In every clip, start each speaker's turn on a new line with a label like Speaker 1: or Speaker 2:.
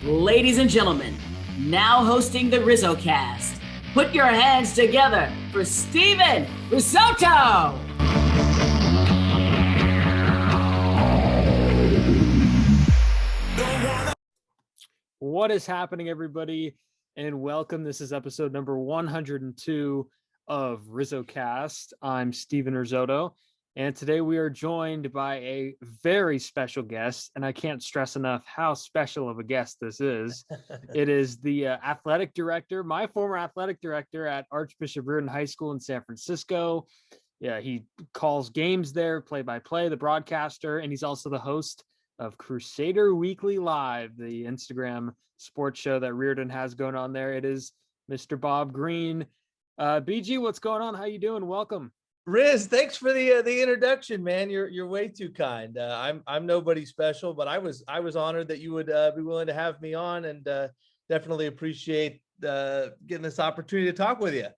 Speaker 1: Ladies and gentlemen, now hosting the RizzoCast, put your hands together for Steven Risotto!
Speaker 2: What is happening, everybody, and welcome. This is episode number 102 of RizzoCast. I'm Steven Risotto, and today we are joined by a very special guest, and I can't stress enough how special of a guest this is. It is the athletic director, my former athletic director at Archbishop RIordan High School in San Francisco. Yeah, he calls games there, play-by-play, the broadcaster, and he's also the host of Crusader Weekly Live, the Instagram sports show that RIordan has going on there. It is Mr. Bob Greene. BG, what's going on? How you doing? Welcome.
Speaker 3: Riz, thanks for the introduction, man. You're way too kind. I'm nobody special, but I was honored that you would be willing to have me on, and definitely appreciate getting this opportunity to talk with you.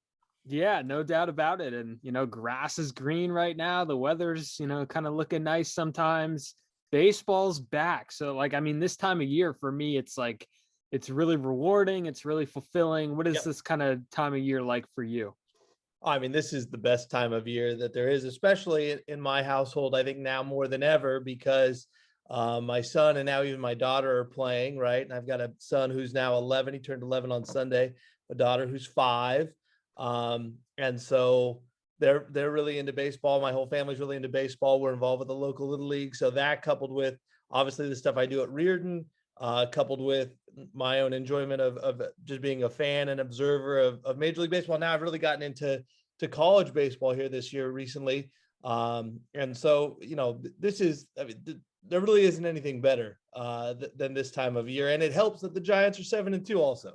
Speaker 2: Yeah, no doubt about it. And grass is green right now. The weather's kind of looking nice sometimes. Baseball's back. So this time of year for me, it's really rewarding. It's really fulfilling. What is this kind of time of year like for you?
Speaker 3: I mean, this is the best time of year that there is, especially in my household, I think now more than ever, because my son and now even my daughter are playing, right? And I've got a son who's now 11. He turned 11 on Sunday, a daughter who's 5. And so they're really into baseball. My whole family's really into baseball. We're involved with the local little league. So that, coupled with obviously the stuff I do at RIordan, coupled with my own enjoyment of just being a fan and observer of Major League Baseball. Now I've really gotten into college baseball here this year recently. And so, this is, there really isn't anything better than this time of year. And it helps that the Giants are 7-2 also.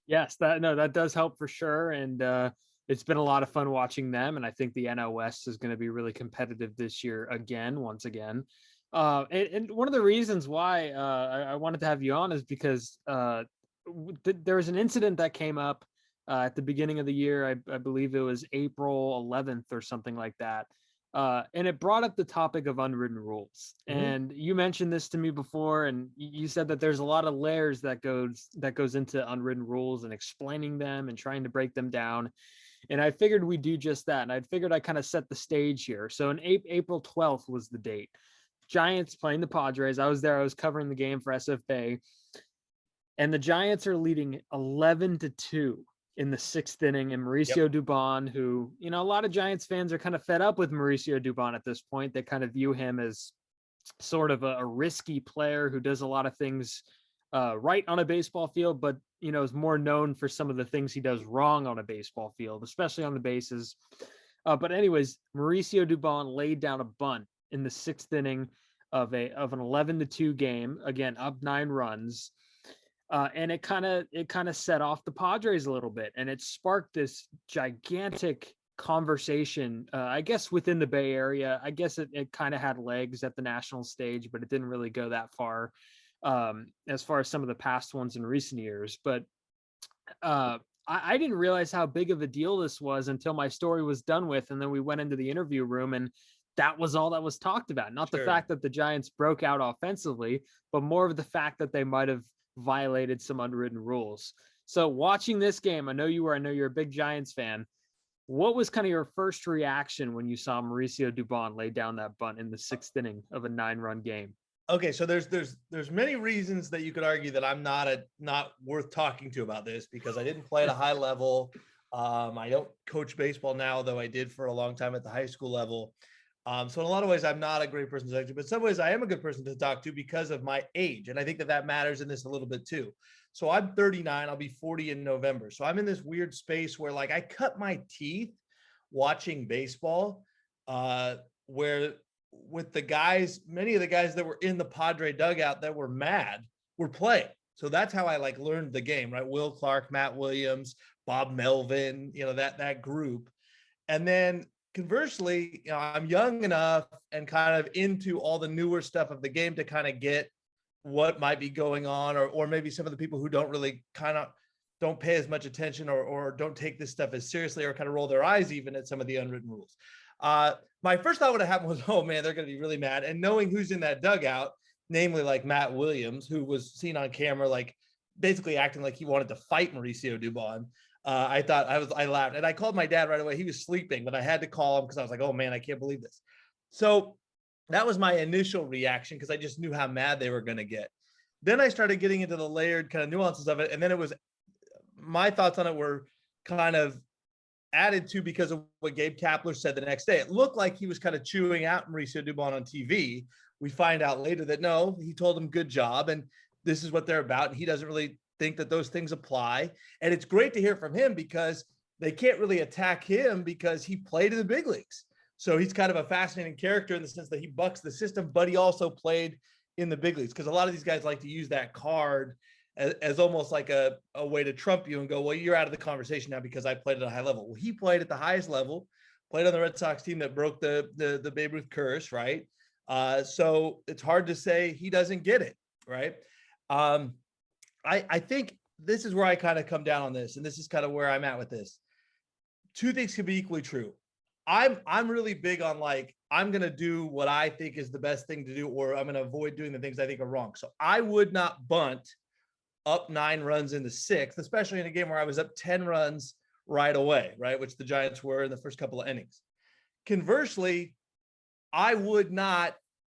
Speaker 2: Yes, that does help for sure. And it's been a lot of fun watching them. And I think the NL West is going to be really competitive this year once again. And one of the reasons why I wanted to have you on is because there was an incident that came up at the beginning of the year. I believe it was April 11th or something like that. And it brought up the topic of unwritten rules. Mm-hmm. And you mentioned this to me before, and you said that there's a lot of layers that goes into unwritten rules and explaining them and trying to break them down. And I figured we'd do just that. And I figured I kind of set the stage here. So in April 12th was the date. Giants playing the Padres. I was there. I was covering the game for SFA. And the Giants are leading 11-2 in the 6th inning. And Mauricio Dubon, who, a lot of Giants fans are kind of fed up with Mauricio Dubon at this point. They kind of view him as sort of a risky player who does a lot of things right on a baseball field, but, is more known for some of the things he does wrong on a baseball field, especially on the bases. But anyways, Mauricio Dubon laid down a bunt in the 6th inning of an 11-2 game, again, up 9 runs. And it kind of set off the Padres a little bit, and it sparked this gigantic conversation, I guess, within the Bay Area. I guess it kind of had legs at the national stage, but it didn't really go that far as far as some of the past ones in recent years. But I didn't realize how big of a deal this was until my story was done with, and then we went into the interview room, and that was all that was talked about. Not the fact that the Giants broke out offensively, but more of the fact that they might have violated some unwritten rules. So watching this game, I know you're a big Giants fan. What was kind of your first reaction when you saw Mauricio Dubon lay down that bunt in the 6th inning of a 9-run game?
Speaker 3: Okay, so there's many reasons that you could argue that I'm not worth talking to about this, because I didn't play at a high level. I don't coach baseball now, though I did for a long time at the high school level. So in a lot of ways, I'm not a great person to talk to, but in some ways I am a good person to talk to because of my age. And I think that matters in this a little bit too. So I'm 39, I'll be 40 in November. So I'm in this weird space where I cut my teeth watching baseball, where with the guys, many of the guys that were in the Padre dugout that were mad were playing. So that's how I learned the game, right? Will Clark, Matt Williams, Bob Melvin, that group. And then conversely, I'm young enough and kind of into all the newer stuff of the game to kind of get what might be going on, or maybe some of the people who don't really don't pay as much attention or don't take this stuff as seriously, or kind of roll their eyes even at some of the unwritten rules. My first thought would have happened was, oh man, they're going to be really mad. And knowing who's in that dugout, namely like Matt Williams, who was seen on camera like basically acting like he wanted to fight Mauricio Dubon. I laughed, and I called my dad right away. He was sleeping, but I had to call him because I was like, oh man, I can't believe this. So that was my initial reaction because I just knew how mad they were going to get. Then I started getting into the layered kind of nuances of it. And then it was, my thoughts on it were kind of added to because of what Gabe Kapler said the next day. It looked like he was kind of chewing out Mauricio Dubon on TV. We find out later that no, he told him good job and this is what they're about. And he doesn't really think that those things apply. And it's great to hear from him because they can't really attack him because he played in the big leagues. So he's kind of a fascinating character in the sense that he bucks the system, but he also played in the big leagues because a lot of these guys like to use that card as almost like a way to trump you and go, well, you're out of the conversation now because I played at a high level. Well, he played at the highest level, played on the Red Sox team that broke the Babe Ruth curse, right? So it's hard to say he doesn't get it, right? I think this is where I kind of come down on this, and this is kind of where I'm at with this. Two things can be equally true. I'm really big on like, I'm going to do what I think is the best thing to do, or I'm going to avoid doing the things I think are wrong. So I would not bunt up 9 runs in the 6th, especially in a game where I was up 10 runs right away, right? Which the Giants were in the first couple of innings. Conversely, I would not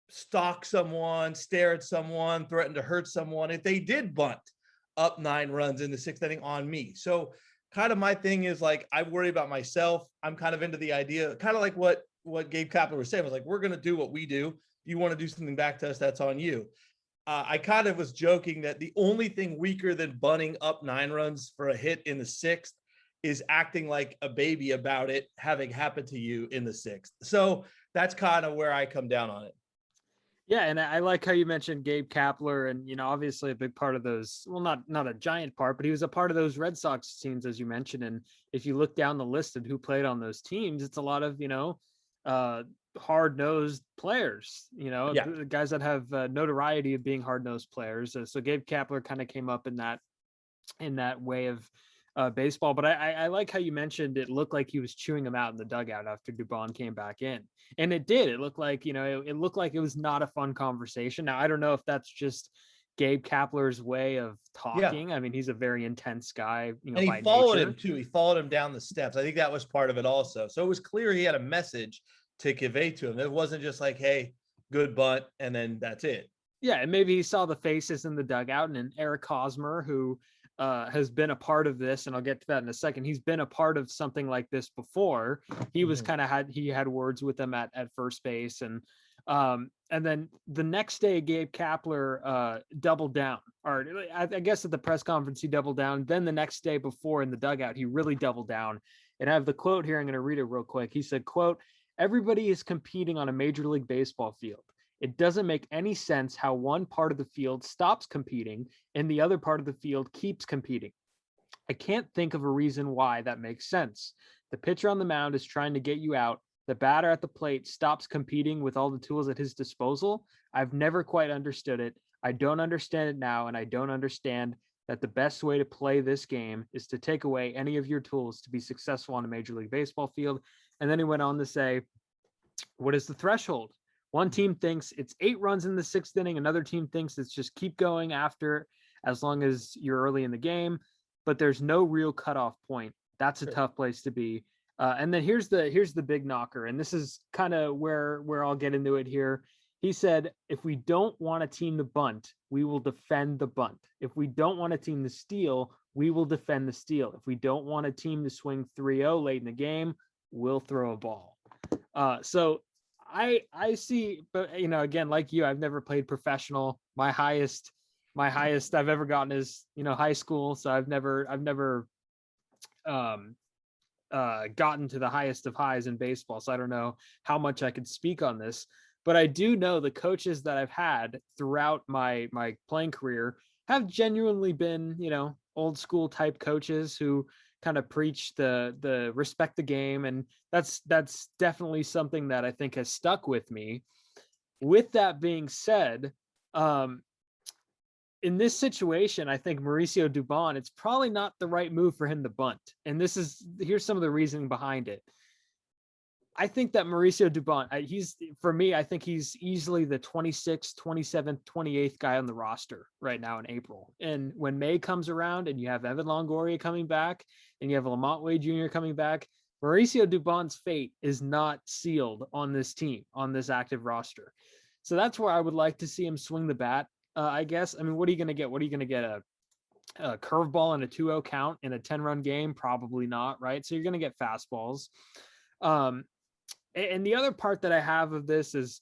Speaker 3: stalk someone, stare at someone, threaten to hurt someone if they did bunt up 9 runs in the 6th inning on me. So kind of my thing is like, I worry about myself. I'm kind of into the idea, kind of like what Gabe Kapler was saying, was like, we're going to do what we do. If you want to do something back to us, that's on you. I kind of was joking that the only thing weaker than bunting up 9 runs for a hit in the 6th is acting like a baby about it having happened to you in the 6th. So that's kind of where I come down on it.
Speaker 2: Yeah, and I like how you mentioned Gabe Kapler, and obviously a big part of those. Well, not a giant part, but he was a part of those Red Sox teams, as you mentioned. And if you look down the list of who played on those teams, it's a lot of hard-nosed players. The guys that have notoriety of being hard-nosed players. So Gabe Kapler kind of came up in that way of baseball. But I like how you mentioned it looked like he was chewing him out in the dugout after Dubon came back in. And it did. It looked like, it looked like it was not a fun conversation. Now, I don't know if that's just Gabe Kapler's way of talking. Yeah. I mean, he's a very intense guy,
Speaker 3: and he followed him too. He followed him down the steps. I think that was part of it also. So it was clear he had a message to convey to him. It wasn't just like, hey, good bunt, and then that's it.
Speaker 2: Yeah, and maybe he saw the faces in the dugout, and Eric Hosmer, who has been a part of this, and I'll get to that in a second. He's been a part of something like this before. He was kind of had words with them at first base, and then the next day, Gabe Kapler doubled down, or I guess at the press conference he doubled down. Then the next day before in the dugout, he really doubled down. And I have the quote here. I'm going to read it real quick. He said, quote, "Everybody is competing on a Major League Baseball field. It doesn't make any sense how one part of the field stops competing and the other part of the field keeps competing. I can't think of a reason why that makes sense. The pitcher on the mound is trying to get you out. The batter at the plate stops competing with all the tools at his disposal. I've never quite understood it. I don't understand it now, and I don't understand that the best way to play this game is to take away any of your tools to be successful on a Major League Baseball field." And then he went on to say, "What is the threshold? One team thinks it's 8 runs in the 6th inning. Another team thinks it's just keep going after as long as you're early in the game. But there's no real cutoff point. That's a tough place to be." And then here's the big knocker. And this is kind of where I'll get into it here. He said, "If we don't want a team to bunt, we will defend the bunt. If we don't want a team to steal, we will defend the steal. If we don't want a team to swing 3-0 late in the game, we'll throw a ball." So I see, but again, like you, I've never played professional. My highest I've ever gotten is, high school. So I've never gotten to the highest of highs in baseball. So I don't know how much I could speak on this, but I do know the coaches that I've had throughout my playing career have genuinely been, old school type coaches who kind of preach the respect the game. And that's definitely something that I think has stuck with me. With that being said, in this situation, I think Mauricio Dubon, it's probably not the right move for him to bunt. And here's some of the reasoning behind it. I think that Mauricio Dubon, for me, I think he's easily the 26th, 27th, 28th guy on the roster right now in April. And when May comes around and you have Evan Longoria coming back and you have Lamont Wade Jr. coming back, Mauricio Dubon's fate is not sealed on this team, on this active roster. So that's where I would like to see him swing the bat, I guess. I mean, what are you going to get? What are you going to get? A curveball and a 2-0 count in a 10-run game? Probably not, right? So you're going to get fastballs. And the other part that I have of this is,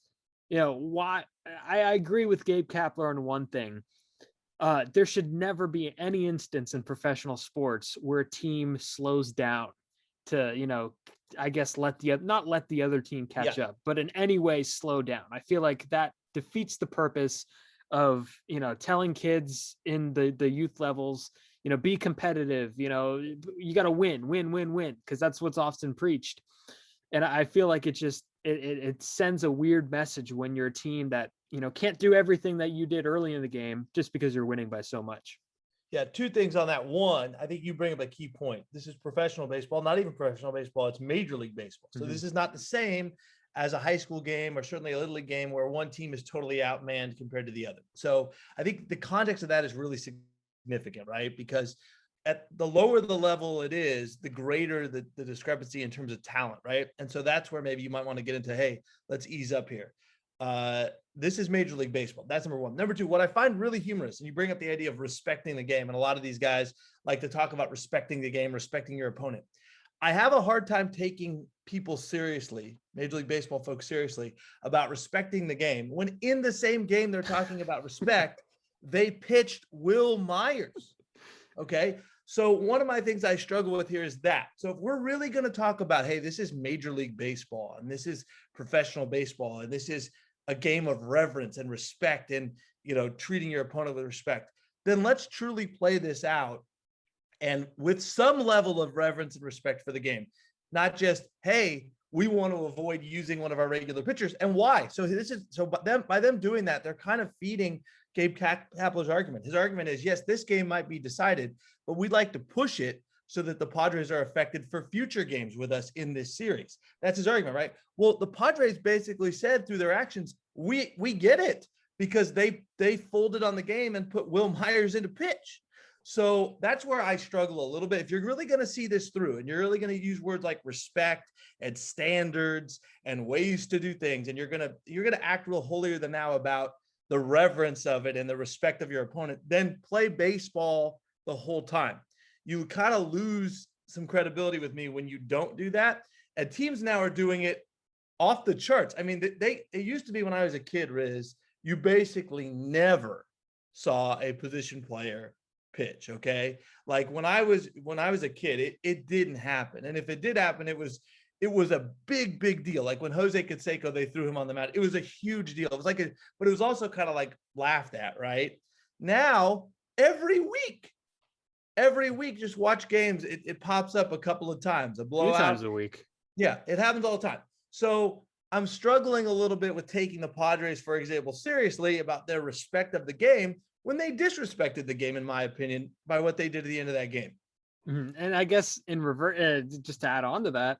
Speaker 2: why I agree with Gabe Kapler on one thing. There should never be any instance in professional sports where a team slows down to, I guess not let the other team catch up, but in any way slow down. I feel like that defeats the purpose of, telling kids in the youth levels, be competitive, you got to win, because that's what's often preached. And I feel like it sends a weird message when you're a team that, can't do everything that you did early in the game just because you're winning by so much.
Speaker 3: Yeah, two things on that. One, I think you bring up a key point. This is professional baseball, not even professional baseball. It's Major League Baseball. So this is not the same as a high school game or certainly a little league game where one team is totally outmanned compared to the other. So I think the context of that is really significant, right? Because at the lower the level it is, the greater the discrepancy in terms of talent, right? And so that's where maybe you might want to get into, hey, let's ease up here. This is Major League Baseball. That's number one. Number two, what I find really humorous, and you bring up the idea of respecting the game, and a lot of these guys like to talk about respecting the game, respecting your opponent. I have a hard time taking people seriously, Major League Baseball folks seriously, about respecting the game when in the same game they're talking about respect, they pitched Will Myers. Okay. So one of my things I struggle with here is that. So if we're really going to talk about, hey, this is Major League Baseball and this is professional baseball and this is a game of reverence and respect and, treating your opponent with respect, then let's truly play this out and with some level of reverence and respect for the game, not just, hey, we want to avoid using one of our regular pitchers. And why? By them doing that, they're kind of feeding Gabe Kapler's argument. His argument is, yes, this game might be decided, but we'd like to push it so that the Padres are affected for future games with us in this series. That's his argument, right? Well, the Padres basically said through their actions, we get it, because they folded on the game and put Will Myers into pitch. So that's where I struggle a little bit. If you're really going to see this through and you're really going to use words like respect and standards and ways to do things, and you're going to act real holier than thou about the reverence of it and the respect of your opponent, then play baseball the whole time. You kind of lose some credibility with me when you don't do that. And teams now are doing it off the charts. I mean, it used to be when I was a kid, Riz, you basically never saw a position player pitch. Okay. Like when I was a kid, it didn't happen. And if it did happen, it was a big deal. Like when Jose Canseco, they threw him on the mat. It was a huge deal. It was but it was also kind of like laughed at, right? Now, every week, just watch games. It pops up a couple of times, a blowout.
Speaker 2: 2 times a week.
Speaker 3: Yeah, it happens all the time. So I'm struggling a little bit with taking the Padres, for example, seriously about their respect of the game when they disrespected the game, in my opinion, by what they did at the end of that game.
Speaker 2: Mm-hmm. And I guess in reverse, just to add on to that,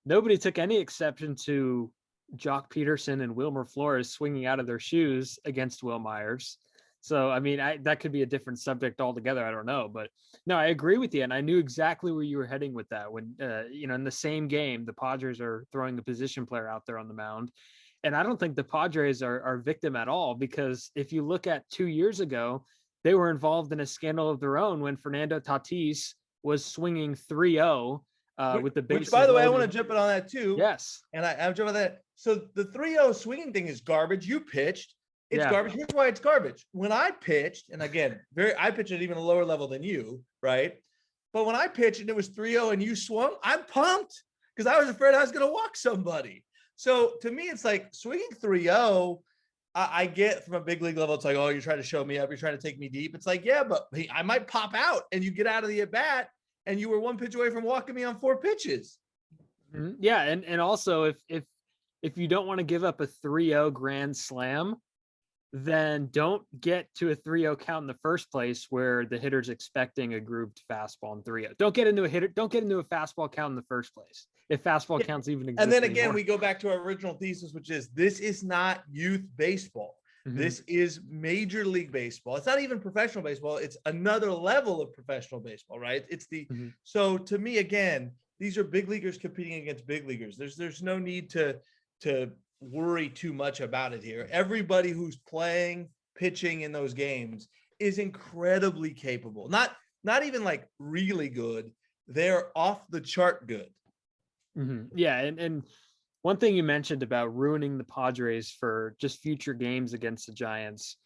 Speaker 2: nobody took any exception to Jock Peterson and Wilmer Flores swinging out of their shoes against Will Myers. So, I mean, that could be a different subject altogether. I don't know, but no, I agree with you. And I knew exactly where you were heading with that when, in the same game, the Padres are throwing the position player out there on the mound. And I don't think the Padres are victim at all, because if you look at 2 years ago, they were involved in a scandal of their own when Fernando Tatis was swinging 3-0 with the bases.
Speaker 3: Which, by the way, I want to jump in on that too.
Speaker 2: Yes.
Speaker 3: And I'm jumping on that. So the 3-0 swinging thing is garbage. You pitched. It's garbage. Here's why it's garbage. When I pitched, and again, I pitched at even a lower level than you, right? But when I pitched and it was 3-0 and you swung, I'm pumped because I was afraid I was going to walk somebody. So to me, it's like swinging 3-0. I get from a big league level, it's like, oh, you're trying to show me up. You're trying to take me deep. It's like, yeah, but I might pop out and you get out of the at bat and you were 1 pitch away from walking me on 4 pitches.
Speaker 2: Yeah. And also if you don't want to give up a 3-0 grand slam, then don't get to a 3-0 count in the first place where the hitter's expecting a grooved fastball in 3-0. Don't get into a fastball count in the first place. if fastball counts even exist
Speaker 3: And then again,
Speaker 2: anymore.
Speaker 3: we go back to our original thesis, which is this is not youth baseball. This is Major League Baseball. It's not even professional baseball. It's another level of professional baseball, right? It's the so to me, again, these are big leaguers competing against big leaguers. There's no need to worry too much about it here. Everybody who's playing, pitching in those games is incredibly capable. Not even like really good. They're off the chart good.
Speaker 2: Yeah, and one thing you mentioned about ruining the Padres for just future games against the Giants,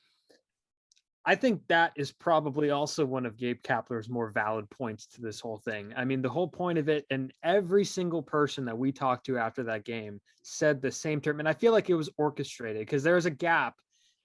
Speaker 2: I think that is probably also one of Gabe Kapler's more valid points to this whole thing. I mean, the whole point of it, and every single person that we talked to after that game said the same term, and I feel like it was orchestrated because there was a gap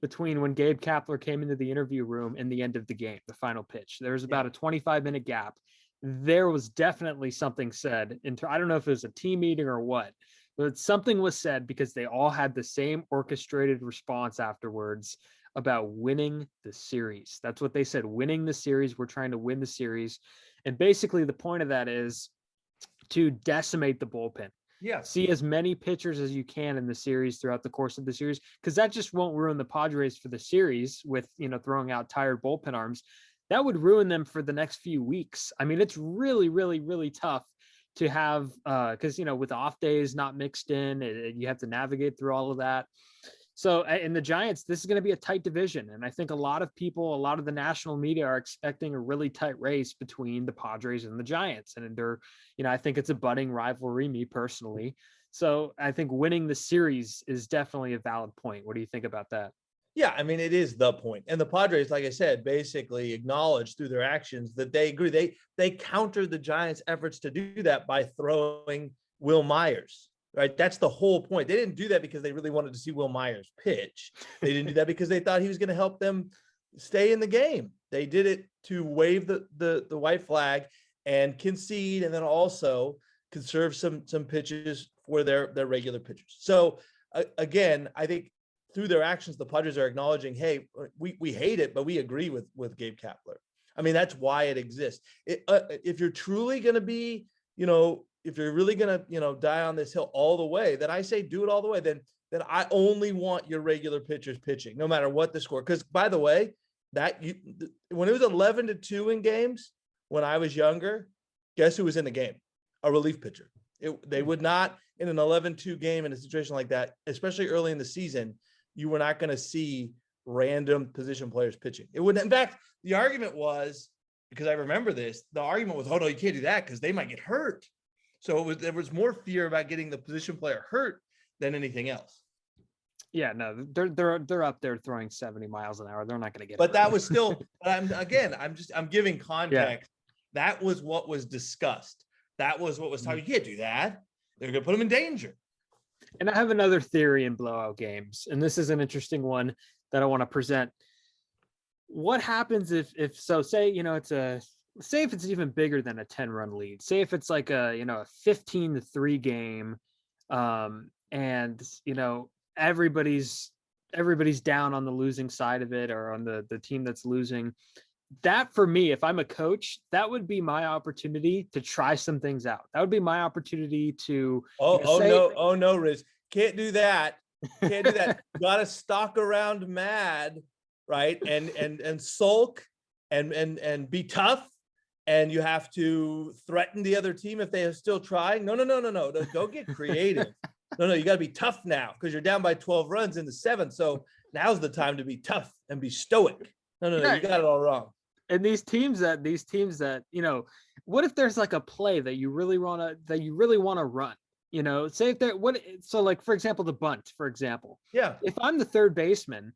Speaker 2: between when Gabe Kapler came into the interview room and the end of the game, the final pitch. There was about a 25-minute gap. There was definitely something said. I don't know if it was a team meeting or what, but something was said because they all had the same orchestrated response afterwards about winning the series. That's what they said, winning the series. We're trying to win the series. And basically the point of that is to decimate the bullpen.
Speaker 3: Yeah.
Speaker 2: See as many pitchers as you can in the series throughout the course of the series, because that just won't ruin the Padres for the series with, throwing out tired bullpen arms. That would ruin them for the next few weeks. I mean, it's really, really, really tough to have, because, with off days not mixed in, you have to navigate through all of that. So in the Giants, this is going to be a tight division. And I think a lot of the national media are expecting a really tight race between the Padres and the Giants. And they're, I think it's a budding rivalry, me personally. So I think winning the series is definitely a valid point. What do you think about that?
Speaker 3: Yeah, I mean, it is the point. And the Padres, like I said, basically acknowledged through their actions that they agree. They countered the Giants' efforts to do that by throwing Will Myers. Right. That's the whole point. They didn't do that because they really wanted to see Will Myers pitch. They didn't do that because they thought he was going to help them stay in the game. They did it to wave the white flag and concede, and then also conserve some pitches for their regular pitchers. So again, I think through their actions, the Padres are acknowledging, hey, we hate it, but we agree with Gabe Kapler. I mean, that's why it exists. If you're truly going to be, if you're really going to, die on this hill all the way, then I say do it all the way. Then I only want your regular pitchers pitching, no matter what the score. Because by the way, when it was 11-2 in games, when I was younger, guess who was in the game? A relief pitcher. They would not, in an 11-2 game in a situation like that, especially early in the season, you were not going to see random position players pitching. It wouldn't. In fact, the argument was, because I remember this, the argument was, oh no, you can't do that because they might get hurt. So there was more fear about getting the position player hurt than anything else.
Speaker 2: Yeah, no, they're up there throwing 70 miles an hour. They're not going to get.
Speaker 3: But that was still. But I'm giving context.
Speaker 2: Yeah.
Speaker 3: That was what was discussed. That was what was talking. You can't do that. They're going to put them in danger.
Speaker 2: And I have another theory in blowout games, and this is an interesting one that I want to present. What happens if say say if it's even bigger than a 10-run lead, say if it's like a 15-3 game, and everybody's down on the losing side of it, or on the team that's losing. That, for me, if I'm a coach, that would be my opportunity to try some things out. That would be my opportunity to
Speaker 3: no, Riz, can't do that. Can't do that. You got to stalk around mad, right? And sulk and be tough. And you have to threaten the other team if they are still trying. No. Don't get creative. No, you got to be tough now because you're down by 12 runs in the 7th. So now's the time to be tough and be stoic. No, you got it all wrong.
Speaker 2: And these teams that what if there's like a play that you really want to run? Say if they're like, for example, the bunt, for example.
Speaker 3: Yeah.
Speaker 2: If I'm the third baseman,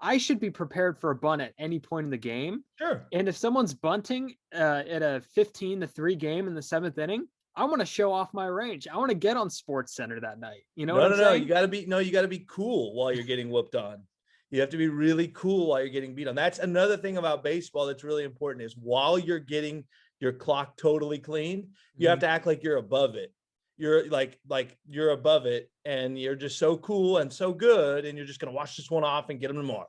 Speaker 2: I should be prepared for a bunt at any point in the game.
Speaker 3: Sure.
Speaker 2: And if someone's bunting at a 15-3 game in the 7th inning, I want to show off my range. I want to get on Sports Center that night.
Speaker 3: No. You got to be cool while you're getting whooped on. You have to be really cool while you're getting beat on. That's another thing about baseball that's really important, is while you're getting your clock totally clean, you have to act like you're above it. You're like you're above it, and you're just so cool and so good, and you're just going to wash this one off and get them tomorrow.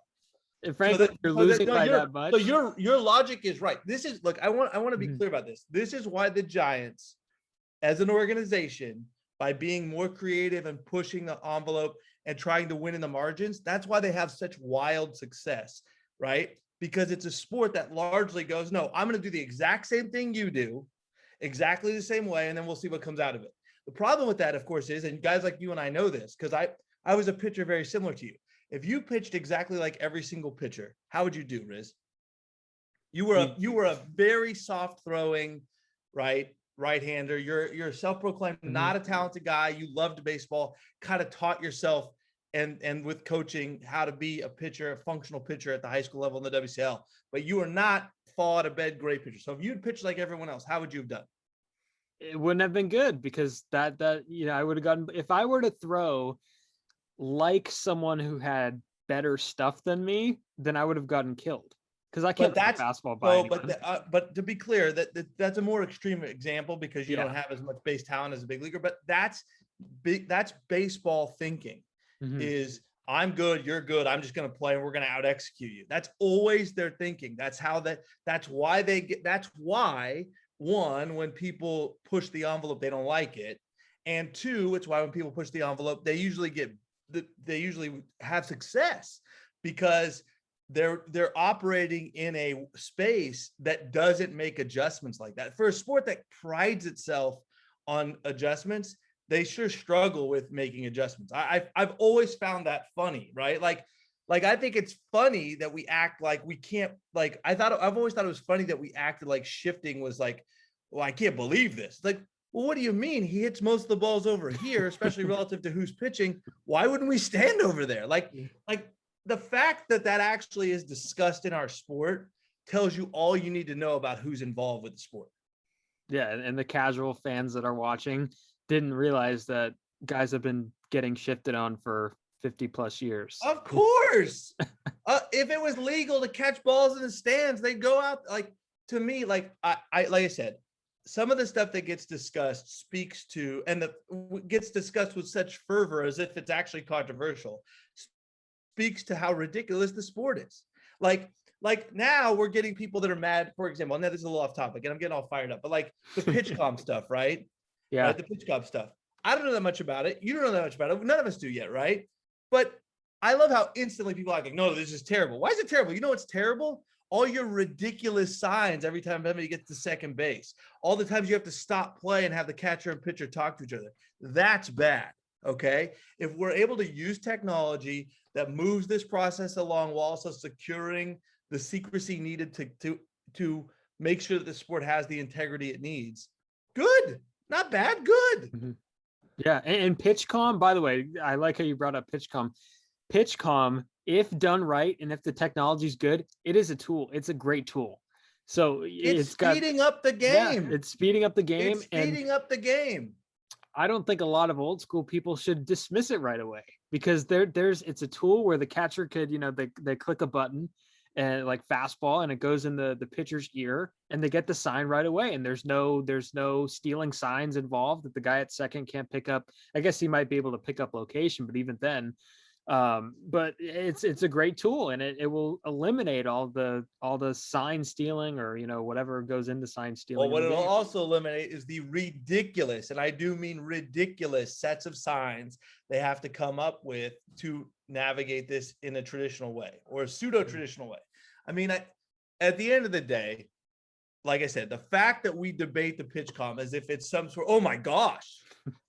Speaker 2: And frankly, you're losing by that much.
Speaker 3: So your logic is right. This is, look, I want to be clear about this. This is why the Giants as an organization, by being more creative and pushing the envelope and trying to win in the margins, that's why they have such wild success, right? Because it's a sport that largely goes, no, I'm going to do the exact same thing you do, exactly the same way, and then we'll see what comes out of it. The problem with that, of course, is, and guys like you and I know this, because I was a pitcher very similar to you. If you pitched exactly like every single pitcher, how would you do, Riz? You were a very soft throwing, right-hander. You're self-proclaimed not a talented guy. You loved baseball, kind of taught yourself and with coaching how to be a pitcher, a functional pitcher at the high school level in the WCL. But you are not fall out of bed great pitcher. So if you'd pitched like everyone else, how would you have done?
Speaker 2: It wouldn't have been good, because that I would have gotten, if I were to throw like someone who had better stuff than me, then I would have gotten killed. Because I can't fastball by anyone.
Speaker 3: But to be clear, that's a more extreme example, because you don't have as much base talent as a big leaguer. But that's baseball thinking. Is I'm good, you're good, I'm just going to play and we're going to out execute you. That's always their thinking. That's why one, when people push the envelope, they don't like it. And two, it's why when people push the envelope, they usually have success, because they're operating in a space that doesn't make adjustments like that. For a sport that prides itself on adjustments, they sure struggle with making adjustments. I've always found that funny, right? Like I think it's funny that we act like we can't, like, I've always thought it was funny that we acted like shifting was like, well, I can't believe this. Like, well, what do you mean? He hits most of the balls over here, especially relative to who's pitching. Why wouldn't we stand over there? Like the fact that actually is discussed in our sport tells you all you need to know about who's involved with the sport.
Speaker 2: Yeah. And the casual fans that are watching didn't realize that guys have been getting shifted on for 50 plus years.
Speaker 3: Of course. If it was legal to catch balls in the stands, they'd go out. Like, to me, like I said, some of the stuff that gets discussed speaks to, and gets discussed with such fervor as if it's actually controversial, speaks to how ridiculous the sport is. Like now we're getting people that are mad, for example, now this is a little off topic and I'm getting all fired up, but like the pitch comp stuff, right?
Speaker 2: Yeah.
Speaker 3: Right, the pitch comp stuff. I don't know that much about it. You don't know that much about it. None of us do yet, right? But I love how instantly people are like, no, this is terrible. Why is it terrible? You know what's terrible? All your ridiculous signs every time somebody gets to second base. All the times you have to stop play and have the catcher and pitcher talk to each other. That's bad, okay? If we're able to use technology that moves this process along while also securing the secrecy needed to make sure that the sport has the integrity it needs, good. Not bad, good.
Speaker 2: Yeah, and PitchCom, by the way, I like how you brought up PitchCom. PitchCom, if done right and if the technology is good, it is a tool. It's a great tool. So
Speaker 3: it's speeding up the game.
Speaker 2: Yeah, it's speeding up the game.
Speaker 3: It's speeding up the game.
Speaker 2: I don't think a lot of old school people should dismiss it right away, because it's a tool where the catcher could, they click a button and like fastball and it goes in the pitcher's ear and they get the sign right away. And there's no stealing signs involved that the guy at second can't pick up. I guess he might be able to pick up location, but even then, but it's a great tool, and it will eliminate all the sign stealing or, whatever goes into sign stealing.
Speaker 3: Well, what it'll also eliminate is the ridiculous, and I do mean ridiculous, sets of signs they have to come up with to navigate this in a traditional way or a pseudo-traditional way. I mean, at the end of the day, like I said, the fact that we debate the pitch comp as if it's some sort, oh my gosh,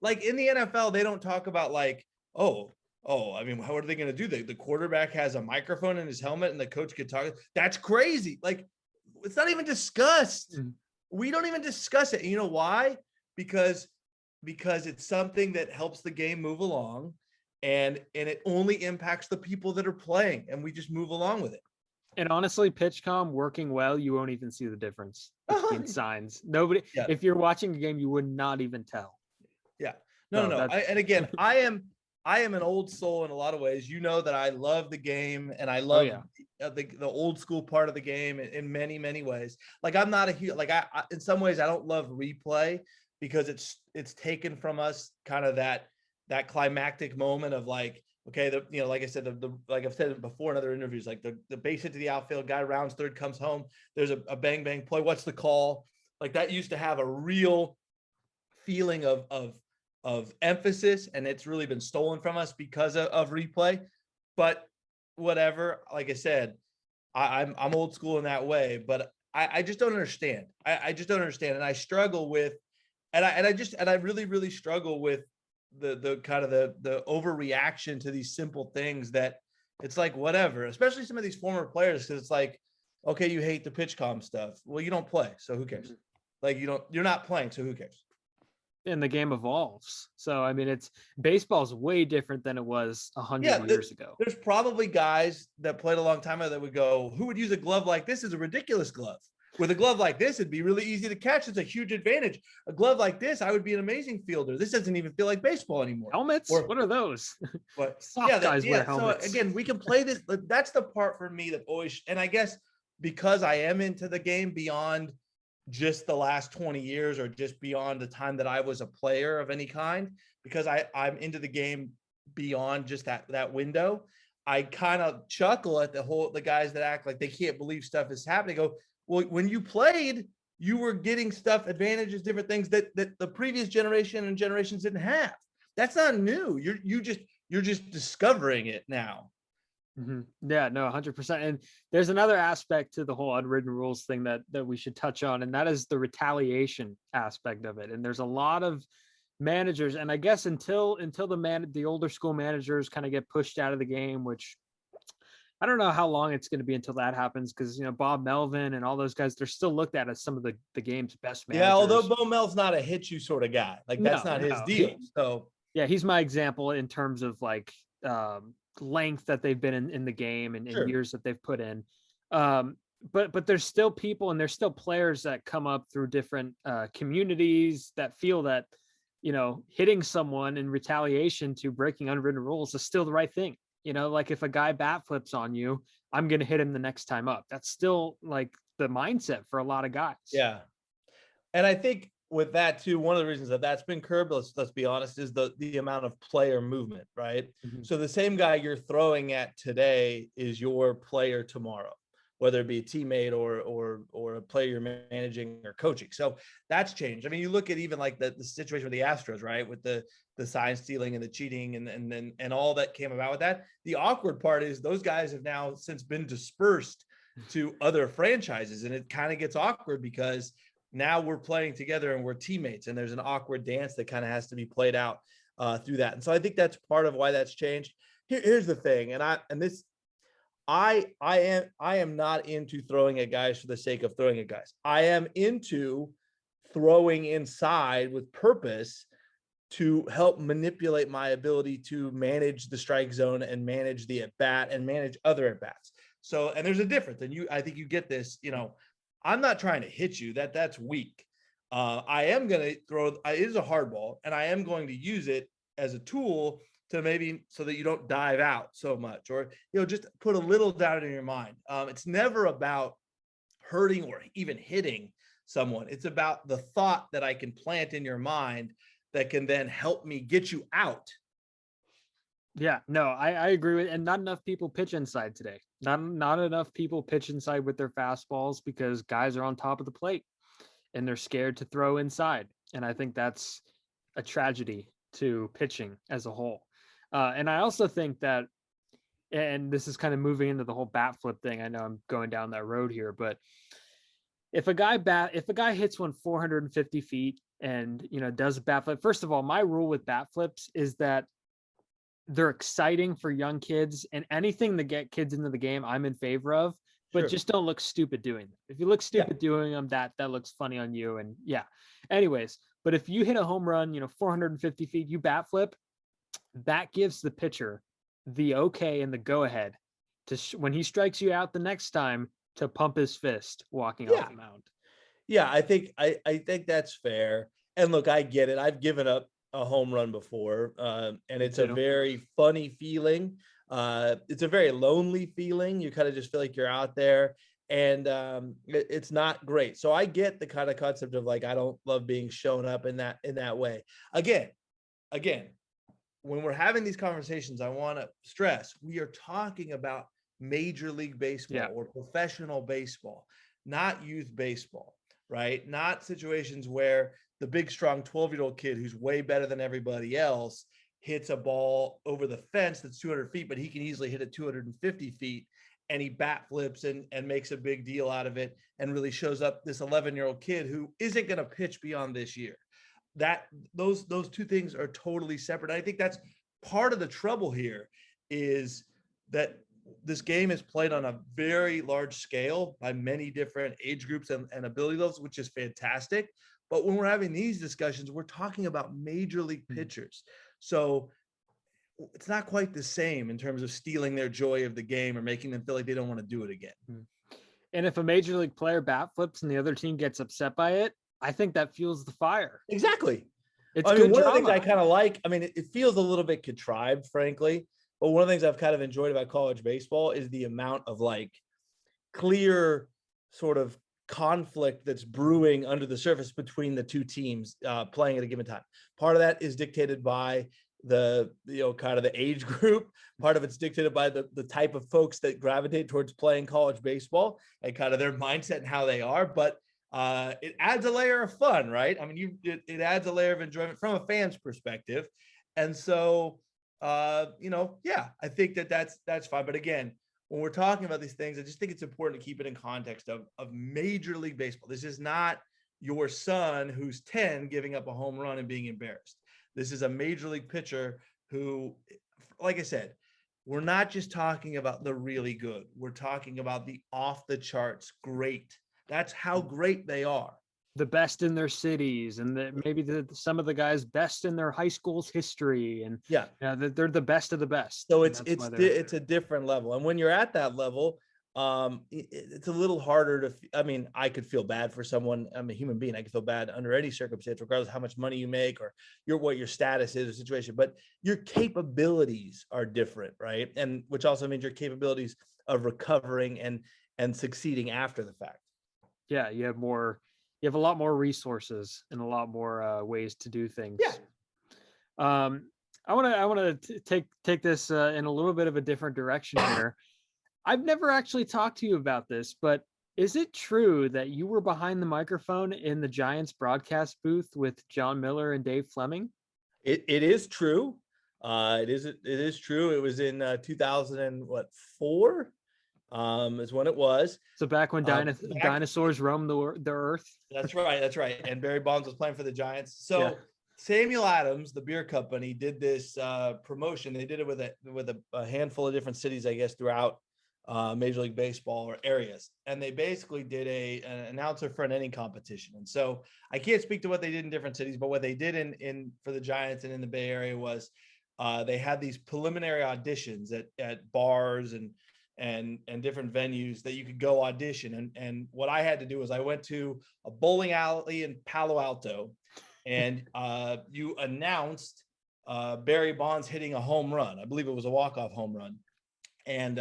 Speaker 3: like in the NFL, they don't talk about like, I mean, what are they going to do? The quarterback has a microphone in his helmet and the coach could talk. That's crazy. Like, it's not even discussed. We don't even discuss it. And you know why? Because it's something that helps the game move along, and it only impacts the people that are playing, and we just move along with it.
Speaker 2: And honestly, PitchCom working well, you won't even see the difference between signs. Nobody, if you're watching a game, you would not even tell.
Speaker 3: Yeah. No. And again, I am an old soul in a lot of ways. You know that I love the game and I love the old school part of the game in many, many ways. Like I'm not a huge, like I in some ways I don't love replay because it's taken from us kind of that climactic moment of like, okay, like I said, like I've said before in other interviews, like the base hit to the outfield, guy rounds third, comes home, there's a bang bang play. What's the call? Like that used to have a real feeling of emphasis, and it's really been stolen from us because of replay. But whatever, like I said, I'm old school in that way, but I just don't understand. I just don't understand, and I struggle with, and I really really struggle with the kind of the overreaction to these simple things that it's like whatever, especially some of these former players, because it's like, okay, you hate the pitch comm stuff. Well, you don't play, so who cares? Like you're not playing, so who cares?
Speaker 2: And the game evolves. So I mean, baseball's way different than it was 100 years ago.
Speaker 3: There's probably guys that played a long time ago that would go, who would use a glove like this? Is a ridiculous glove. With a glove like this, it'd be really easy to catch. It's a huge advantage. A glove like this, I would be an amazing fielder. This doesn't even feel like baseball anymore.
Speaker 2: Helmets? What are those?
Speaker 3: But
Speaker 2: guys wear helmets.
Speaker 3: So again, we can play this. That's the part for me that always, and I guess because I am into the game beyond just the last 20 years or just beyond the time that I was a player of any kind, because I'm into the game beyond just that window. I kind of chuckle at the guys that act like they can't believe stuff is happening. Go, well, when you played, you were getting stuff, advantages, different things that the previous generation and generations didn't have. That's not new. You're just discovering it now.
Speaker 2: Mm-hmm. Yeah, no, 100%. And there's another aspect to the whole unwritten rules thing that we should touch on, and that is the retaliation aspect of it. And there's a lot of managers, and I guess until the older school managers kind of get pushed out of the game, which I don't know how long it's going to be until that happens, because Bob Melvin and all those guys, they're still looked at as some of the game's best managers.
Speaker 3: Yeah, although Bo Mel's not a hit you sort of guy, like that's not his deal. So
Speaker 2: yeah, he's my example in terms of like length that they've been in the game and years that they've put in. But there's still people and there's still players that come up through different communities that feel that hitting someone in retaliation to breaking unwritten rules is still the right thing. Like if a guy bat flips on you, I'm going to hit him the next time up. That's still like the mindset for a lot of guys.
Speaker 3: Yeah. And I think with that too, one of the reasons that's been curbed, let's be honest, is the amount of player movement, right? Mm-hmm. So the same guy you're throwing at today is your player tomorrow, whether it be a teammate or a player you're managing or coaching. So that's changed. I mean, you look at even like the situation with the Astros, right? With the sign stealing and the cheating and all that came about with that. The awkward part is those guys have now since been dispersed to other franchises, and it kind of gets awkward because now we're playing together and we're teammates, and there's an awkward dance that kind of has to be played out through that. And so I think that's part of why that's changed. Here's the thing, I am not into throwing at guys for the sake of throwing at guys. I am into throwing inside with purpose to help manipulate my ability to manage the strike zone and manage the at bat and manage other at bats. So, and there's a difference, and I think you get this. I'm not trying to hit you. That's weak. I am going to throw. It is a hard ball, and I am going to use it as a tool to maybe so that you don't dive out so much, or just put a little doubt in your mind. It's never about hurting or even hitting someone. It's about the thought that I can plant in your mind that can then help me get you out.
Speaker 2: Yeah, no, I agree with, and not enough people pitch inside today. Not enough people pitch inside with their fastballs because guys are on top of the plate and they're scared to throw inside. And I think that's a tragedy to pitching as a whole. And I also think that, and this is kind of moving into the whole bat flip thing. I know I'm going down that road here, but if a guy hits one 450 feet and, does a bat flip, first of all, my rule with bat flips is that they're exciting for young kids, and anything to get kids into the game, I'm in favor of, but just don't look stupid doing them. If you look stupid doing them, that looks funny on you. And anyways, but if you hit a home run, 450 feet, you bat flip, that gives the pitcher the okay and the go ahead to when he strikes you out the next time to pump his fist walking off the mound.
Speaker 3: Yeah, I think that's fair. And look, I get it. I've given up a home run before, and it's a very funny feeling. It's a very lonely feeling. You kind of just feel like you're out there, and it's not great. So I get the kind of concept of like, I don't love being shown up in that way. Again, when we're having these conversations, I want to stress we are talking about Major League Baseball or professional baseball, not youth baseball, right? Not situations where the big, strong 12-year-old kid who's way better than everybody else hits a ball over the fence that's 200 feet, but he can easily hit it 250 feet. And he bat flips and makes a big deal out of it and really shows up this 11-year-old kid who isn't going to pitch beyond this year. That those two things are totally separate. I think that's part of the trouble here is that this game is played on a very large scale by many different age groups and ability levels, which is fantastic. But when we're having these discussions, we're talking about major league pitchers. So it's not quite the same in terms of stealing their joy of the game or making them feel like they don't want to do it again.
Speaker 2: And if a major league player bat flips and the other team gets upset by it, I think that fuels the fire.
Speaker 3: Exactly.
Speaker 2: It's
Speaker 3: one
Speaker 2: good
Speaker 3: of the
Speaker 2: drama.
Speaker 3: things I kind of like, I mean, it feels a little bit contrived, frankly, but one of the things I've kind of enjoyed about college baseball is the amount of like clear sort of conflict that's brewing under the surface between the two teams playing at a given time. Part of that is dictated by the kind of the age group. Part of it's dictated by the type of folks that gravitate towards playing college baseball and kind of their mindset and how they are. But it adds a layer of fun, right? I mean, it adds a layer of enjoyment from a fan's perspective. And so, I think that's fine. But again, when we're talking about these things, I just think it's important to keep it in context of Major League Baseball. This is not your son who's 10 giving up a home run and being embarrassed. This is a major league pitcher who, like I said, we're not just talking about the really good. We're talking about the off the charts great. That's how great they are.
Speaker 2: The best in their cities, and maybe some of the guys best in their high school's history, and they're the best of the best.
Speaker 3: So it's a different level, and when you're at that level, it's a little harder to. I mean, I could feel bad for someone. I'm a human being. I could feel bad under any circumstance, regardless of how much money you make or what your status is or situation. But your capabilities are different, right? And which also means your capabilities of recovering and succeeding after the fact.
Speaker 2: Yeah, you have a lot more resources and a lot more ways to do things.
Speaker 3: Yeah.
Speaker 2: I want to take this in a little bit of a different direction here. I've never actually talked to you about this, but is it true that you were behind the microphone in the Giants broadcast booth with John Miller and Dave Fleming?
Speaker 3: It is true. It is true. It was in 2004. Is when it was.
Speaker 2: So back when dinosaurs roamed the earth.
Speaker 3: That's right. And Barry Bonds was playing for the Giants. So Samuel Adams, the beer company, did this promotion. They did it with a handful of different cities, I guess, throughout Major League Baseball or areas. And they basically did an announcer for an inning competition. And so I can't speak to what they did in different cities, but what they did in for the Giants and in the Bay Area was they had these preliminary auditions at bars and different venues that you could go audition. And what I had to do was I went to a bowling alley in Palo Alto, and you announced Barry Bonds hitting a home run. I believe it was a walk-off home run. And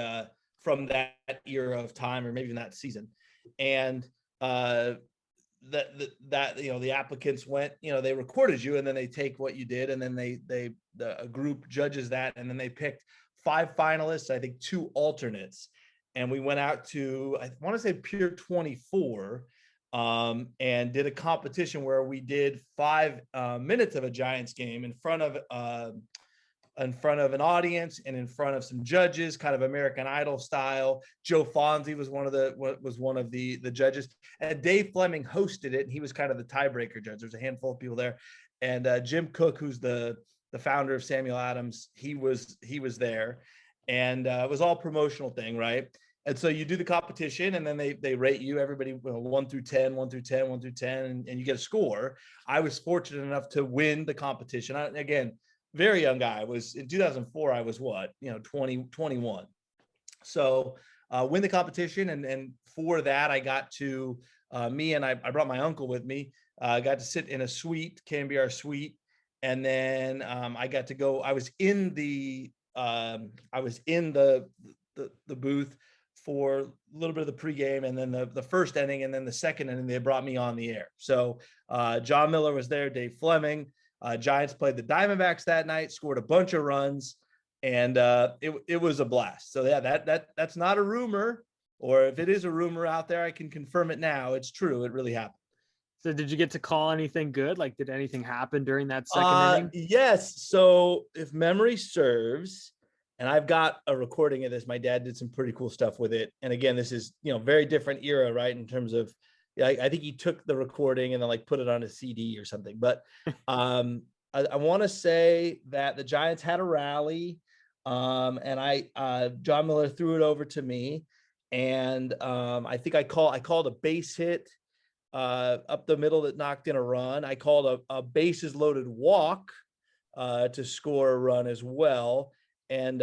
Speaker 3: from that era of time, or maybe even that season. And the applicants went, they recorded you, and then they take what you did, and then a group judges that, and then they picked 5 finalists, I think 2 alternates. And we went out to, I want to say Pier 24, and did a competition where we did 5 minutes of a Giants game in front of an audience and in front of some judges, kind of American Idol style. Joe Fonzie was one of the judges, and Dave Fleming hosted it. And he was kind of the tiebreaker judge. There's a handful of people there, and Jim Cook, who's the founder of Samuel Adams, he was there, and it was all promotional thing, right? And so you do the competition, and then they rate you, everybody 1 through 10, 1 through 10, 1 through 10, and you get a score. I was fortunate enough to win the competition. Again, very young guy. I was in 2004. I was 21. So win the competition, and for that I got to I brought my uncle with me. I got to sit in a suite, KNBR suite. And then I got to go. I was in the booth for a little bit of the pregame, and then the first inning, and then the second inning they brought me on the air. So John Miller was there, Dave Fleming. Giants played the Diamondbacks that night, scored a bunch of runs, and it was a blast. So that's not a rumor, or if it is a rumor out there, I can confirm it now. It's true. It really happened.
Speaker 2: So did you get to call anything good? Like, did anything happen during that second inning?
Speaker 3: Yes. So if memory serves, and I've got a recording of this, my dad did some pretty cool stuff with it. And again, this is, very different era, right? In terms of, I think he took the recording and then like put it on a CD or something. But I want to say that the Giants had a rally, and John Miller threw it over to me, and I think I called a base hit up the middle that knocked in a run. I called a bases loaded walk to score a run as well, and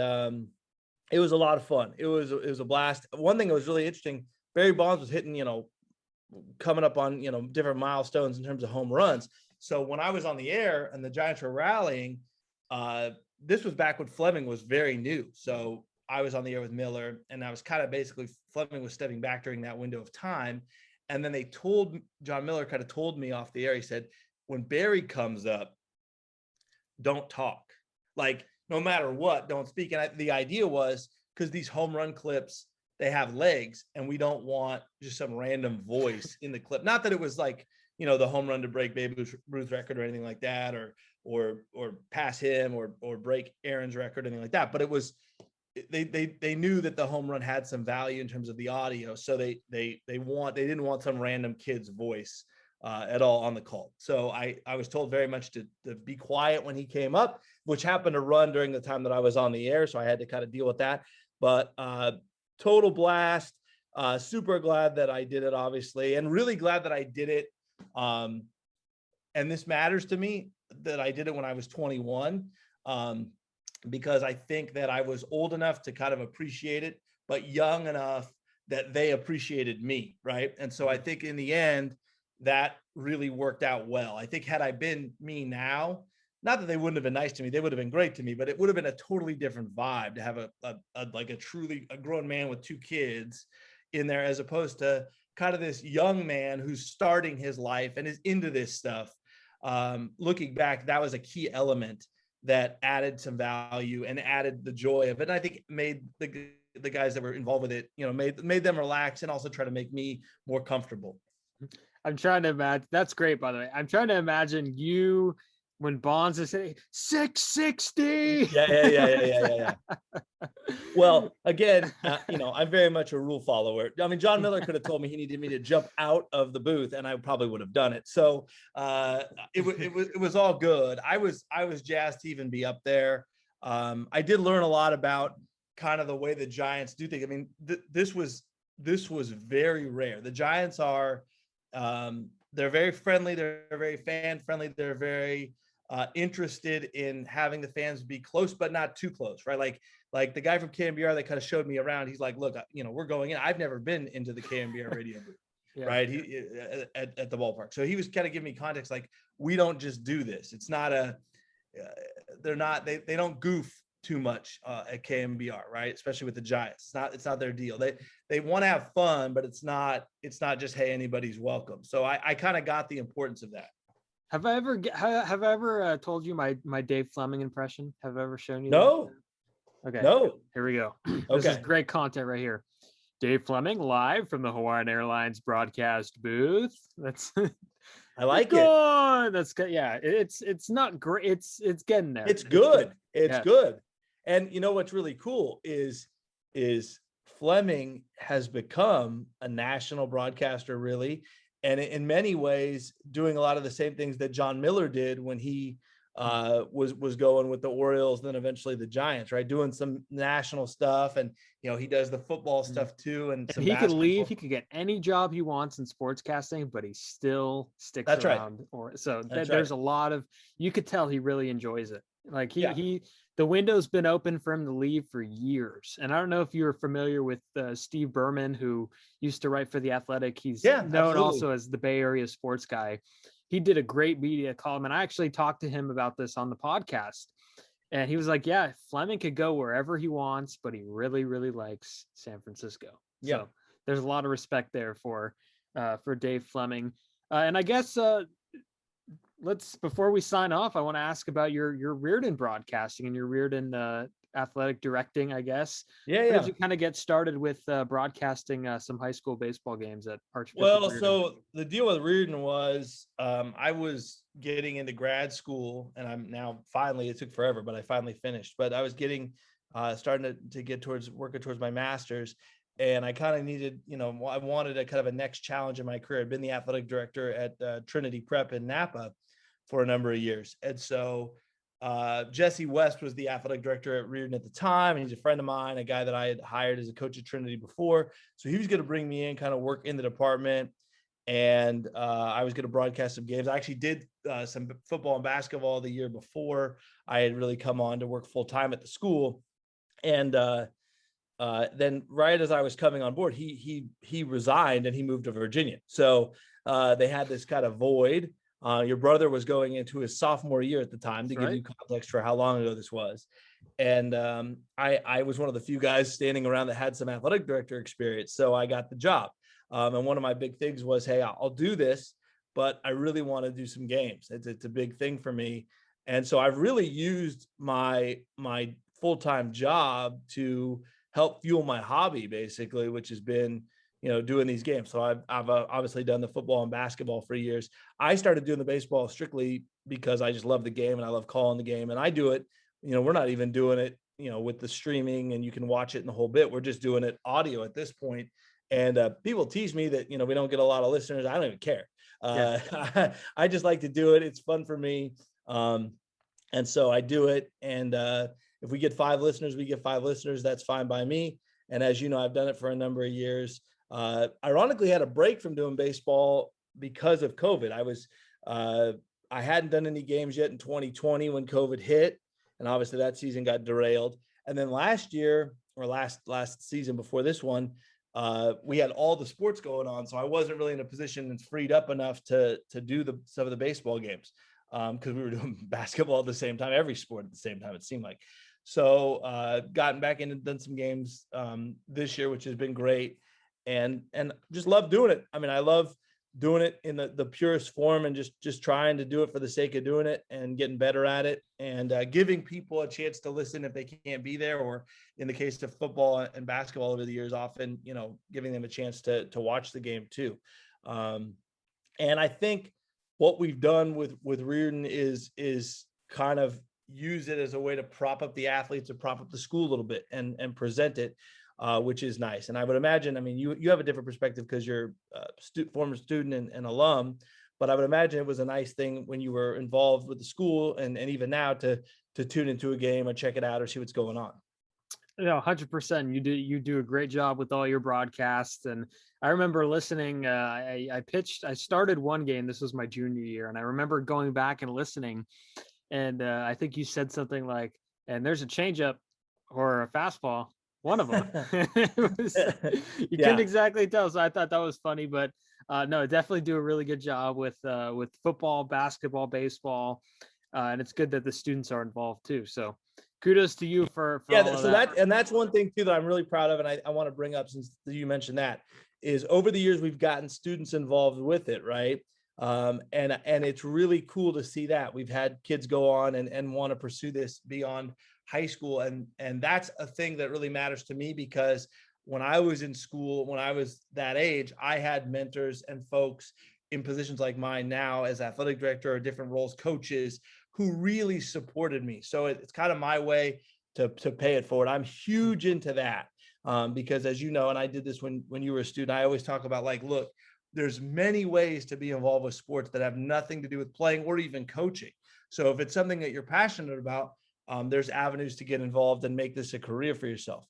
Speaker 3: it was a lot of fun. It was a blast. One thing that was really interesting, Barry Bonds was hitting, coming up on different milestones in terms of home runs. So when I was on the air and the Giants were rallying, this was back when Fleming was very new. So I was on the air with Miller, and I was kind of basically, Fleming was stepping back during that window of time. And then John Miller kind of told me off the air, he said, when Barry comes up, don't talk. Like, no matter what, don't speak. And the idea was, because these home run clips, they have legs, and we don't want just some random voice in the clip. Not that it was like, the home run to break Babe Ruth's record or anything like that, or pass him or break Aaron's record, anything like that. But it was, they knew that the home run had some value in terms of the audio. So they didn't want some random kid's voice at all on the call. So I was told very much to be quiet when he came up, which happened to run during the time that I was on the air. So I had to kind of deal with that, but total blast. Super glad that I did it, obviously, and really glad that I did it. And this matters to me that I did it when I was 21, because I think that I was old enough to kind of appreciate it, but young enough that they appreciated me. Right. And so I think in the end, that really worked out well. I think had I been me now, not that they wouldn't have been nice to me, they would have been great to me, but it would have been a totally different vibe to have a truly grown man with 2 kids in there, as opposed to kind of this young man who's starting his life and is into this stuff. Looking back, that was a key element that added some value and added the joy of it. And I think made the guys that were involved with it, made them relax, and also try to make me more comfortable.
Speaker 2: I'm trying to imagine. That's great, by the way. I'm trying to imagine you when Bonds is saying 660.
Speaker 3: Yeah. Well, again, I'm very much a rule follower. I mean, John Miller could have told me he needed me to jump out of the booth, and I probably would have done it. So it was all good. I was jazzed to even be up there. I did learn a lot about kind of the way the Giants do things. I mean, this was very rare. The Giants are, they're very friendly. They're very fan friendly. They're very interested in having the fans be close, but not too close, right? Like the guy from KMBR that kind of showed me around. He's like, look, we're going in. I've never been into the KMBR radio booth, yeah. Right? He at the ballpark. So he was kind of giving me context, like, we don't just do this. It's not they don't goof too much at KMBR, right? Especially with the Giants. It's not their deal. They want to have fun, but it's not just, hey, anybody's welcome. So I kind of got the importance of that.
Speaker 2: Have I ever told you my Dave Fleming impression? Have I ever shown you?
Speaker 3: No.
Speaker 2: That? Okay.
Speaker 3: No.
Speaker 2: Here we go.
Speaker 3: Okay.
Speaker 2: This is great content right here. Dave Fleming live from the Hawaiian Airlines broadcast booth. That's
Speaker 3: I like it.
Speaker 2: That's good. Yeah, it's not great. It's getting there.
Speaker 3: It's good. It's good. And what's really cool is Fleming has become a national broadcaster, really, and in many ways doing a lot of the same things that John Miller did when he was going with the Orioles, then eventually the Giants, right? Doing some national stuff, and he does the football stuff too. And
Speaker 2: he could leave, he could get any job he wants in sportscasting, but he still sticks
Speaker 3: That's
Speaker 2: around.
Speaker 3: Right.
Speaker 2: There's a lot of, you could tell he really enjoys it. Like the window's been open for him to leave for years. And I don't know if you're familiar with Steve Berman, who used to write for The Athletic. He's known also as the Bay Area sports guy. He did a great media column, and I actually talked to him about this on the podcast. And he was like, yeah, Fleming could go wherever he wants, but he really, really likes San Francisco.
Speaker 3: Yeah.
Speaker 2: So there's a lot of respect there for Dave Fleming. And I guess before we sign off, I want to ask about your RIordan broadcasting and your RIordan athletic directing, I guess.
Speaker 3: Yeah,
Speaker 2: How
Speaker 3: yeah.
Speaker 2: did you kind of get started with broadcasting some high school baseball games at Archbishop?
Speaker 3: Well,
Speaker 2: RIordan?
Speaker 3: so the deal with RIordan was I was getting into grad school, and I'm now finally, it took forever, but I finally finished. But I was getting starting to get working towards my master's, and I kind of needed, I wanted a kind of a next challenge in my career. I'd been the athletic director at Trinity Prep in Napa for a number of years, and so Jesse West was the athletic director at RIordan at the time. And he's a friend of mine, a guy that I had hired as a coach at Trinity before. So he was going to bring me in, kind of work in the department. And I was going to broadcast some games. I actually did some football and basketball the year before I had really come on to work full time at the school. And then right as I was coming on board, he resigned and he moved to Virginia. So they had this kind of void. Your brother was going into his sophomore year at the time, to give you context for how long ago this was. And I was one of the few guys standing around that had some athletic director experience. So I got the job. And one of my big things was, hey, I'll do this, but I really want to do some games. It's a big thing for me. And so I've really used my full-time job to help fuel my hobby, basically, which has been, doing these games. So I've obviously done the football and basketball for years. I started doing the baseball strictly because I just love the game and I love calling the game. And I do it, we're not even doing it, with the streaming and you can watch it in the whole bit. We're just doing it audio at this point. And people tease me that, we don't get a lot of listeners. I don't even care. I just like to do it. It's fun for me. And so I do it. And if we get 5 listeners, we get 5 listeners. That's fine by me. And as you know, I've done it for a number of years. Ironically, had a break from doing baseball because of COVID. I hadn't done any games yet in 2020 when COVID hit, and obviously that season got derailed. And then last year, or last season before this one, we had all the sports going on, so I wasn't really in a position and freed up enough to do some of the baseball games because we were doing basketball at the same time, every sport at the same time, it seemed like. So gotten back in and done some games this year, which has been great. And just love doing it. I mean, I love doing it in the purest form and just trying to do it for the sake of doing it and getting better at it and giving people a chance to listen if they can't be there, or in the case of football and basketball over the years, often, giving them a chance to watch the game too. And I think what we've done with RIordan is kind of use it as a way to prop up the athletes, to prop up the school a little bit and present it. Which is nice. And I would imagine, I mean, you have a different perspective because you're a former student and alum, but I would imagine it was a nice thing when you were involved with the school and even now to tune into a game or check it out or see what's going on.
Speaker 2: 100%. You do a great job with all your broadcasts. And I remember listening, I started one game, this was my junior year. And I remember going back and listening, and I think you said something like, and there's a changeup or a fastball. One of them. You couldn't exactly tell. So I thought that was funny, but no, definitely do a really good job with football, basketball, baseball. And it's good that the students are involved too. So kudos to you for all of that.
Speaker 3: And that's one thing too that I'm really proud of. And I want to bring up, since you mentioned that, is over the years, we've gotten students involved with it. Right. And it's really cool to see that we've had kids go on and want to pursue this beyond high school. And that's a thing that really matters to me, because when I was in school, when I was that age, I had mentors and folks in positions like mine now as athletic director or different roles, coaches, who really supported me. So it's kind of my way to pay it forward. I'm huge into that because, as you know, and I did this when you were a student, I always talk about, like, look, there's many ways to be involved with sports that have nothing to do with playing or even coaching. So if it's something that you're passionate about, there's avenues to get involved and make this a career for yourself.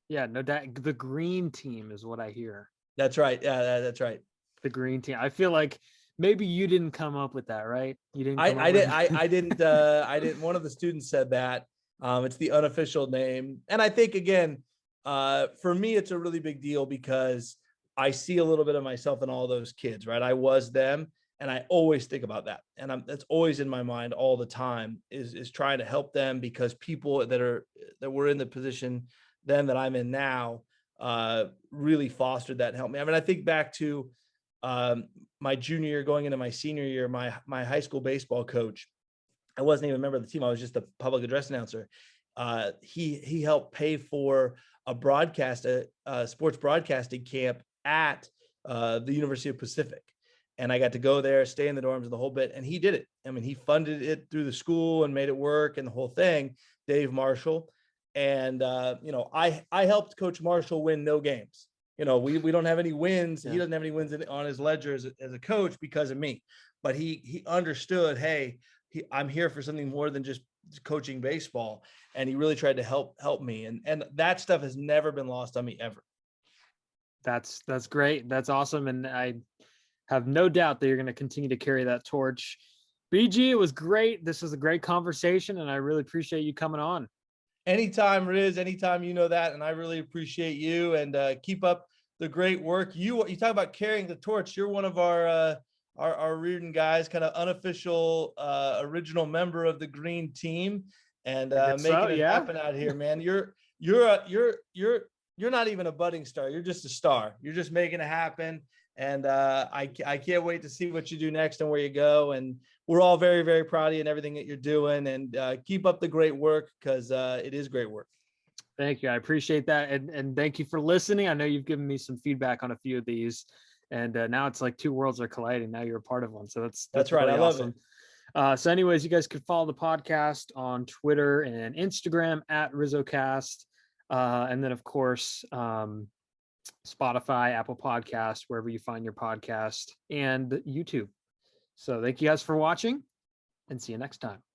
Speaker 2: Yeah, no doubt. The green team is what I hear.
Speaker 3: That's right. Yeah, that's right.
Speaker 2: The green team. I feel like maybe you didn't come up with that, right? You didn't.
Speaker 3: I didn't. One of the students said that. It's the unofficial name. And I think, again, for me, it's a really big deal because I see a little bit of myself in all those kids, right? I was them. And I always think about that. And that's always in my mind all the time, is trying to help them, because people that were in the position then that I'm in now really fostered that and helped me. I mean, I think back to my junior year going into my senior year, my high school baseball coach, I wasn't even a member of the team. I was just a public address announcer. he helped pay for a sports broadcasting camp at the University of Pacific. And I got to go there, stay in the dorms and the whole bit. And he did it. I mean, he funded it through the school and made it work and the whole thing, Dave Marshall. And, I helped Coach Marshall win no games. We don't have any wins. Yeah. He doesn't have any wins on his ledger as a coach because of me. But he understood, hey, I'm here for something more than just coaching baseball. And he really tried to help me. And that stuff has never been lost on me ever.
Speaker 2: That's great. That's awesome. And I have no doubt that you're going to continue to carry that torch. BG, it was great. This was a great conversation, and I really appreciate you coming on.
Speaker 3: Anytime, Riz, anytime, that. And I really appreciate you, and keep up the great work. You talk about carrying the torch. You're one of our RIordan guys, kind of unofficial, original member of the Greene team, and making it happen out here, man. You're not even a budding star. You're just a star. You're just making it happen. And I can't wait to see what you do next and where you go. And we're all very, very proud of you and everything that you're doing. And keep up the great work, because it is great work.
Speaker 2: Thank you. I appreciate that. And thank you for listening. I know you've given me some feedback on a few of these. And now it's like two worlds are colliding. Now you're a part of one. So that's
Speaker 3: right.
Speaker 2: Really
Speaker 3: I love
Speaker 2: awesome. So anyways, you guys could follow the podcast on Twitter and Instagram at RizzoCast. And then, of course, Spotify, Apple Podcasts, wherever you find your podcast, and YouTube. So thank you guys for watching, and see you next time.